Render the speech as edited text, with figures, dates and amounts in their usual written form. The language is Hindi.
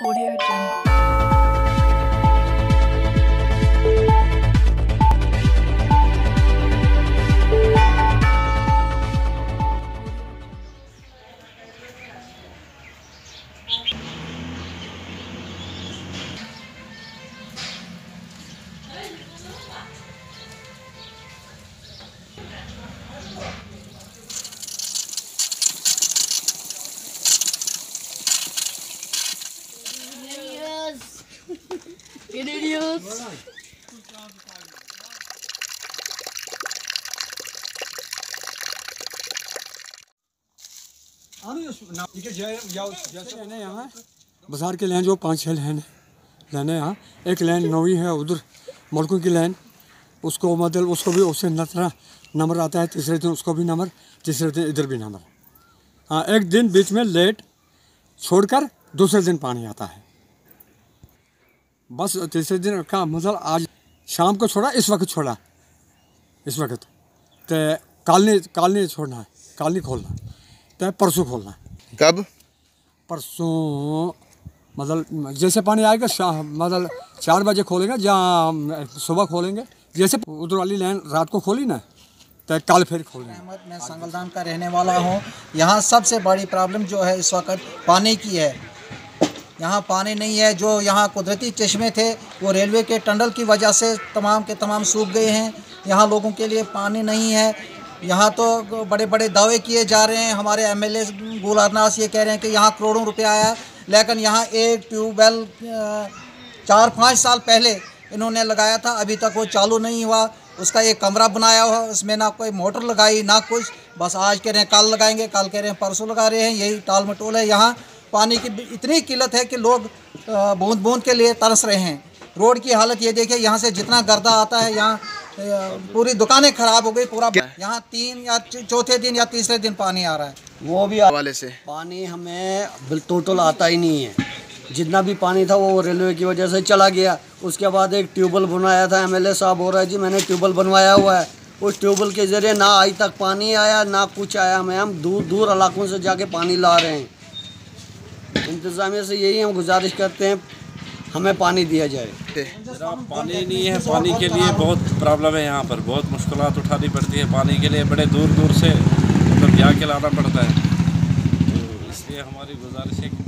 Audio Jungle. यहाँ बाजार के लाइन जो 5-6 लाइन है यहाँ, एक लाइन नौवीं है उधर मुल्कों की लाइन, उसको मतलब उसको भी उससे नंबर आता है, तीसरे दिन उसको भी नंबर, तीसरे दिन इधर भी नंबर। हाँ, एक दिन बीच में लेट छोड़कर दूसरे दिन पानी आता है। बस तीसरे दिन का मतलब आज शाम को छोड़ा, इस वक्त छोड़ा, इस वक्त तो काल नहीं छोड़ना है, काल नहीं खोलना, तो परसों खोलना है। कब? परसों मतलब जैसे पानी आएगा मतलब 4 बजे खोलेंगे, जहाँ सुबह खोलेंगे, जैसे उधर वाली लाइन रात को खोली ना, तो कल फिर खोलेंगे। मैं संगलदान का रहने वाला हूँ। यहाँ सबसे बड़ी प्रॉब्लम जो है इस वक्त पानी की है। यहाँ पानी नहीं है। जो यहाँ कुदरती चश्मे थे वो रेलवे के टनल की वजह से तमाम के तमाम सूख गए हैं। यहाँ लोगों के लिए पानी नहीं है। यहाँ तो बड़े बड़े दावे किए जा रहे हैं। हमारे एमएलए गुलारनास ये कह रहे हैं कि यहाँ करोड़ों रुपए आया है, लेकिन यहाँ एक ट्यूबवेल 4-5 साल पहले इन्होंने लगाया था, अभी तक वो चालू नहीं हुआ। उसका एक कमरा बनाया हुआ, उसमें ना कोई मोटर लगाई ना कुछ, बस आज कह रहे हैं कल लगाएंगे, कल कह रहे हैं परसों लगा रहे हैं। यही टाल मटोल है। यहाँ पानी की इतनी किल्लत है कि लोग बूंद बूंद के लिए तरस रहे हैं। रोड की हालत ये देखिए, यहाँ से जितना गर्दा आता है, यहाँ पूरी दुकानें खराब हो गई। पूरा यहाँ 3 या चौथे दिन या तीसरे दिन पानी आ रहा है। वो भी हवाले से पानी हमें टोटल आता ही नहीं है। जितना भी पानी था वो रेलवे की वजह से चला गया। उसके बाद एक ट्यूबवेल बनाया था, एमएलए साहब बोल रहा है जी मैंने ट्यूबवेल बनवाया हुआ है। उस ट्यूबवेल के ज़रिए ना आज तक पानी आया ना कुछ आया। हम दूर दूर इलाकों से जाके पानी ला रहे हैं। इंतज़ामिया से यही हम गुजारिश करते हैं हमें पानी दिया जाए। पानी नहीं है, पानी के लिए बहुत प्रॉब्लम है। यहाँ पर बहुत मुश्किलात उठानी पड़ती है पानी के लिए, बड़े दूर दूर से मतलब जा के लाना पड़ता है। तो इसलिए हमारी गुजारिश है कि